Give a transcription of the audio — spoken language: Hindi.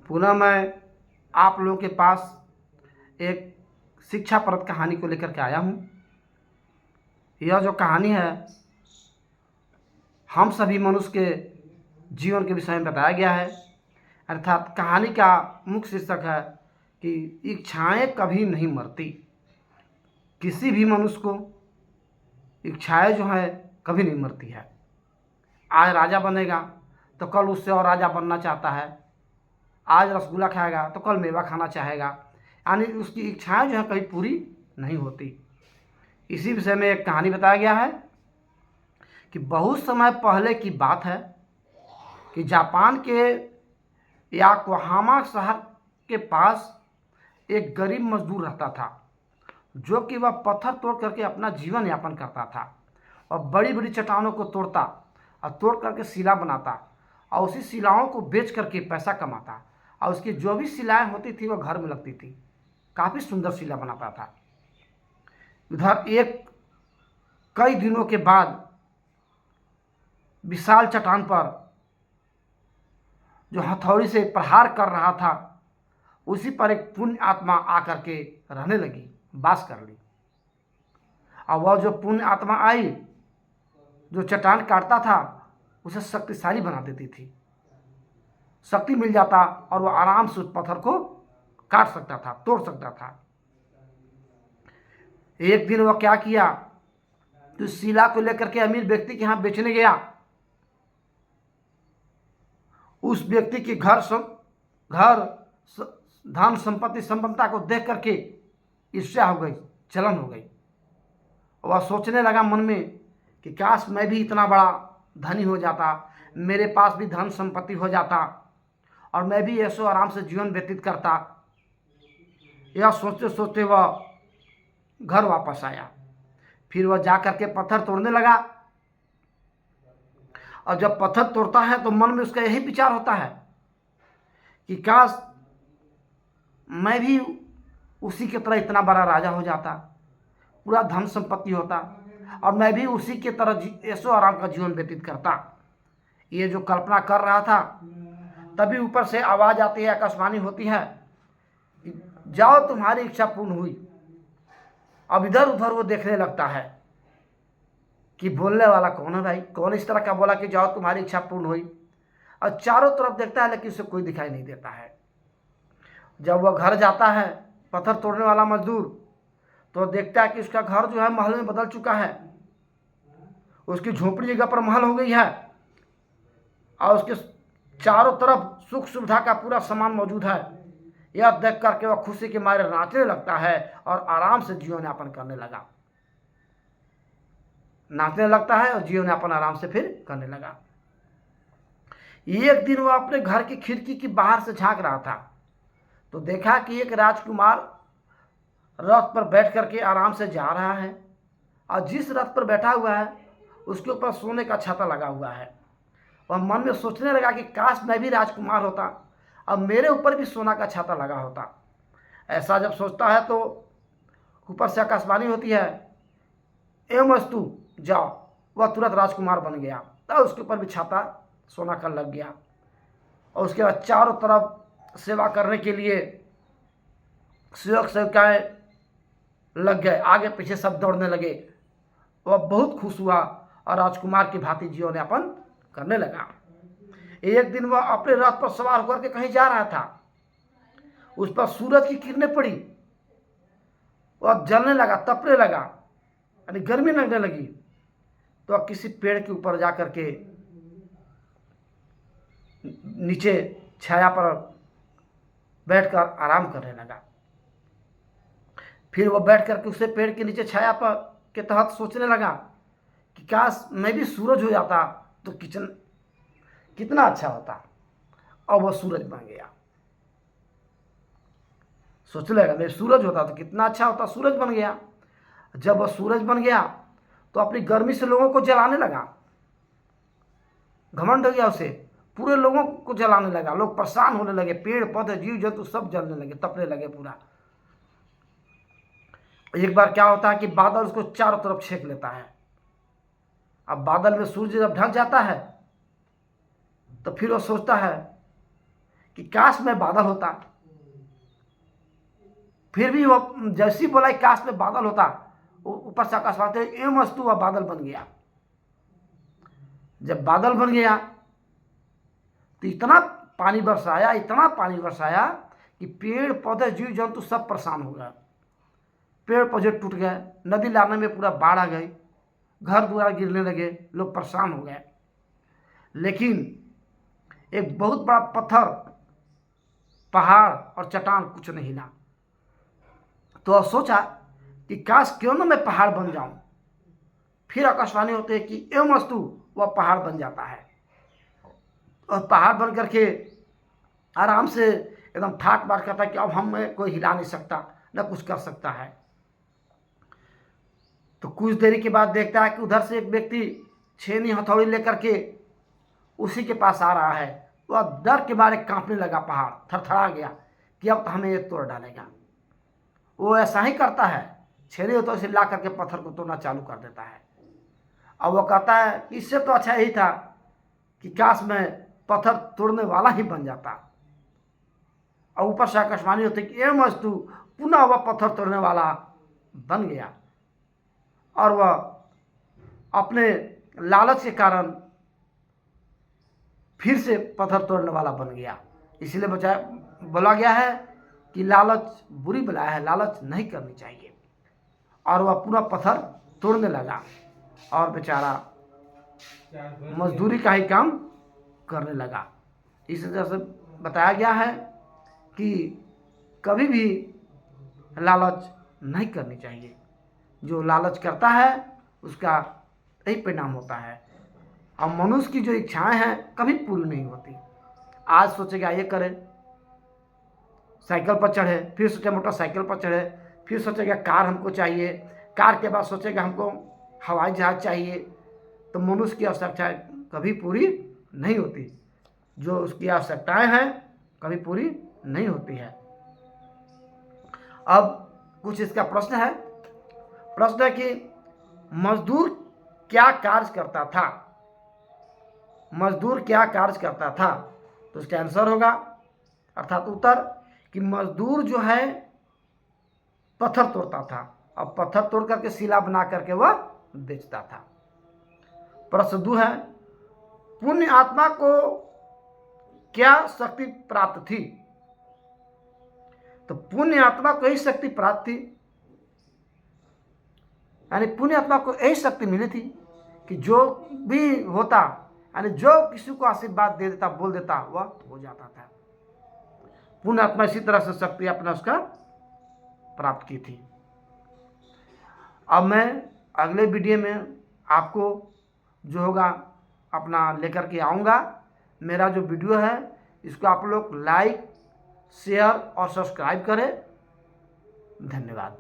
पुनः मैं आप लोगों के पास एक शिक्षाप्रद कहानी को लेकर के आया हूँ। यह जो कहानी है हम सभी मनुष्य के जीवन के विषय में बताया गया है। अर्थात कहानी का मुख्य शीर्षक है कि इच्छाएं कभी नहीं मरती। किसी भी मनुष्य को इच्छाएं जो है कभी नहीं मरती है। आज राजा बनेगा तो कल उससे और राजा बनना चाहता है। आज रसगुल्ला खाएगा तो कल मेवा खाना चाहेगा। यानी उसकी इच्छाएं जो है कभी पूरी नहीं होती। इसी विषय में एक कहानी बताया गया है कि बहुत समय पहले की बात है कि जापान के याकोहामा शहर के पास एक गरीब मजदूर रहता था, जो कि वह पत्थर तोड़ करके अपना जीवन यापन करता था और बड़ी बड़ी चट्टानों को तोड़ता और तोड़ करके शिला बनाता और उसी शिलाओं को बेच करके पैसा कमाता और उसकी जो भी शिलाएं होती थी वह घर में लगती थी। काफ़ी सुंदर शिला बनाता था। उधर कई दिनों के बाद विशाल चट्टान पर जो हथौड़ी से प्रहार कर रहा था उसी पर एक पुण्य आत्मा आकर के रहने लगी, वास कर ली। और वह जो पुण्य आत्मा आई जो चट्टान काटता था उसे शक्तिशाली बना देती थी। शक्ति मिल जाता और वह आराम से उस पत्थर को काट सकता था, तोड़ सकता था। एक दिन वह क्या किया तो शिला को लेकर के अमीर व्यक्ति के यहाँ बेचने गया। उस व्यक्ति के घर धन संपत्ति संपन्नता को देख करके ईर्ष्या हो गई, जलन हो गई। वह सोचने लगा मन में कि काश मैं भी इतना बड़ा धनी हो जाता, मेरे पास भी धन संपत्ति हो जाता और मैं भी ऐसो आराम से जीवन व्यतीत करता। यह सोचते सोचते वह घर वापस आया। फिर वह जा करके पत्थर तोड़ने लगा और जब पत्थर तोड़ता है तो मन में उसका यही विचार होता है कि काश मैं भी उसी की तरह इतना बड़ा राजा हो जाता, पूरा धन संपत्ति होता और मैं भी उसी की तरह ऐसो आराम का जीवन व्यतीत करता। ये जो कल्पना कर रहा था तभी ऊपर से आवाज़ आती है, आकाशवाणी होती है कि जाओ तुम्हारी इच्छा पूर्ण हुई। अब इधर उधर वो देखने लगता है कि बोलने वाला कौन है भाई, कौन इस तरह का बोला कि जाओ तुम्हारी इच्छा पूर्ण हुई। और चारों तरफ देखता है लेकिन उसे कोई दिखाई नहीं देता है। जब वह घर जाता है पत्थर तोड़ने वाला मजदूर तो देखता है कि उसका घर जो है महल में बदल चुका है। उसकी झोपड़ी जगह पर महल हो गई है और उसके चारों तरफ सुख सुविधा का पूरा सामान मौजूद है। यह देख करके वह खुशी के मारे नाचने लगता है और आराम से जीवन यापन करने लगा। नाचने लगता है और जीवन यापन आराम से फिर करने लगा। एक दिन वह अपने घर की खिड़की की बाहर से झांक रहा था तो देखा कि एक राजकुमार रथ पर बैठ करके आराम से जा रहा है और जिस रथ पर बैठा हुआ है उसके ऊपर सोने का छाता लगा हुआ है। वह मन में सोचने लगा कि काश मैं भी राजकुमार होता अब मेरे ऊपर भी सोना का छाता लगा होता। ऐसा जब सोचता है तो ऊपर से आकाशवाणी होती है, एवं अस्तु जाओ। वह तुरंत राजकुमार बन गया तब उसके ऊपर भी छाता सोना का लग गया और उसके बाद चारों तरफ सेवा करने के लिए सेवक सेविकाएं लग गए, आगे पीछे सब दौड़ने लगे। वह बहुत खुश हुआ और राजकुमार की भांति जीवन यापन करने लगा। एक दिन वह अपने रथ पर सवार होकर के कहीं जा रहा था। उस पर सूरज की किरणें पड़ी, वह जलने लगा, तपने लगा, यानी गर्मी लगने लगी। तो वह किसी पेड़ के ऊपर जा करके नीचे छाया पर बैठकर आराम करने लगा। फिर वह बैठ करके उसे पेड़ के नीचे छाया पर के तहत सोचने लगा कि काश मैं भी सूरज हो जाता तो कितना अच्छा होता। और वह सूरज बन गया। सोचने लगा मैं सूरज होता तो कितना अच्छा होता, सूरज बन गया। जब वह सूरज बन गया तो अपनी गर्मी से लोगों को जलाने लगा। घमंड हो गया उसे, पूरे लोगों को जलाने लगा। लोग परेशान होने लगे, पेड़ पौधे जीव जंतु सब जलने लगे, तपने लगे पूरा। एक बार क्या होता है कि बादल उसको चारों तरफ छेक लेता है। अब बादल में सूर्य जब ढक जाता है तो फिर वो सोचता है कि काश में बादल होता। फिर भी वो जैसी बोला कि काश में बादल होता, वो ऊपर से आकाशवाणी एवं वस्तु वह बादल बन गया। जब बादल बन गया तो इतना पानी बरसाया, इतना पानी बरसाया कि पेड़ पौधे जीव जंतु सब परेशान हो गए। पेड़ पौधे टूट गए, नदी नाले में पूरा बाढ़ आ गई, घर द्वार गिरने लगे, लोग परेशान हो गए। लेकिन एक बहुत बड़ा पत्थर, पहाड़ और चट्टान कुछ नहीं हिला। तो अब सोचा कि काश क्यों ना मैं पहाड़ बन जाऊं। फिर आकाशवाणी होती है कि एवं वस्तु वह पहाड़ बन जाता है, और पहाड़ बन करके आराम से एकदम ठाट बाट करता है कि अब हमें कोई हिला नहीं सकता, न कुछ कर सकता है। तो कुछ देरी के बाद देखता है कि उधर से एक व्यक्ति छेनी हथौड़ी लेकर के उसी के पास आ रहा है। वह डर के मारे कांपने लगा, पहाड़ थरथरा गया कि अब तो हमें ये तोड़ डालेगा। वो ऐसा ही करता है, छेनी हथौड़ी से ला करके पत्थर को तोड़ना चालू कर देता है। अब वो कहता है कि इससे तो अच्छा यही था कि काश मैं पत्थर तोड़ने वाला ही बन जाता। और ऊपर से आकाशवाणी होती कि एवं वस्तु पुनः वह पत्थर तोड़ने वाला बन गया, और वह अपने लालच के कारण फिर से पत्थर तोड़ने वाला बन गया। इसलिए बोला गया है कि लालच बुरी बला है, लालच नहीं करनी चाहिए। और वह पूरा पत्थर तोड़ने लगा और बेचारा मजदूरी का ही काम करने लगा। इस तरह से बताया गया है कि कभी भी लालच नहीं करनी चाहिए। जो लालच करता है उसका यही परिणाम होता है। और मनुष्य की जो इच्छाएं हैं कभी पूरी नहीं होती। आज सोचेगा ये करें, साइकिल पर चढ़े, फिर सोचे मोटरसाइकिल पर चढ़े, फिर सोचेगा कार हमको चाहिए, कार के बाद सोचेगा हमको हवाई जहाज चाहिए। तो मनुष्य की आवश्यकताएं कभी पूरी नहीं होती। जो उसकी आवश्यकताएं हैं कभी पूरी नहीं होती है। अब कुछ इसका प्रश्न है। प्रश्न है कि मजदूर क्या कार्य करता था? मजदूर क्या कार्य करता था? तो उसका आंसर होगा, अर्थात उत्तर, कि मजदूर जो है पत्थर तोड़ता था, और पत्थर तोड़ करके शिला बना करके वह बेचता था। प्रश्न 2 है, पुण्य आत्मा को क्या शक्ति प्राप्त थी? तो पुण्य आत्मा को यही शक्ति प्राप्त थी, यानी पुण्य आत्मा को यही शक्ति मिली थी कि जो भी होता, यानी जो किसी को आशीर्वाद दे देता, बोल देता, वह हो जाता था। पुण्य आत्मा इसी तरह से शक्ति अपना उसका प्राप्त की थी। अब मैं अगले वीडियो में आपको जो होगा अपना लेकर के आऊँगा। मेरा जो वीडियो है इसको आप लोग लाइक, शेयर और सब्सक्राइब करें। धन्यवाद।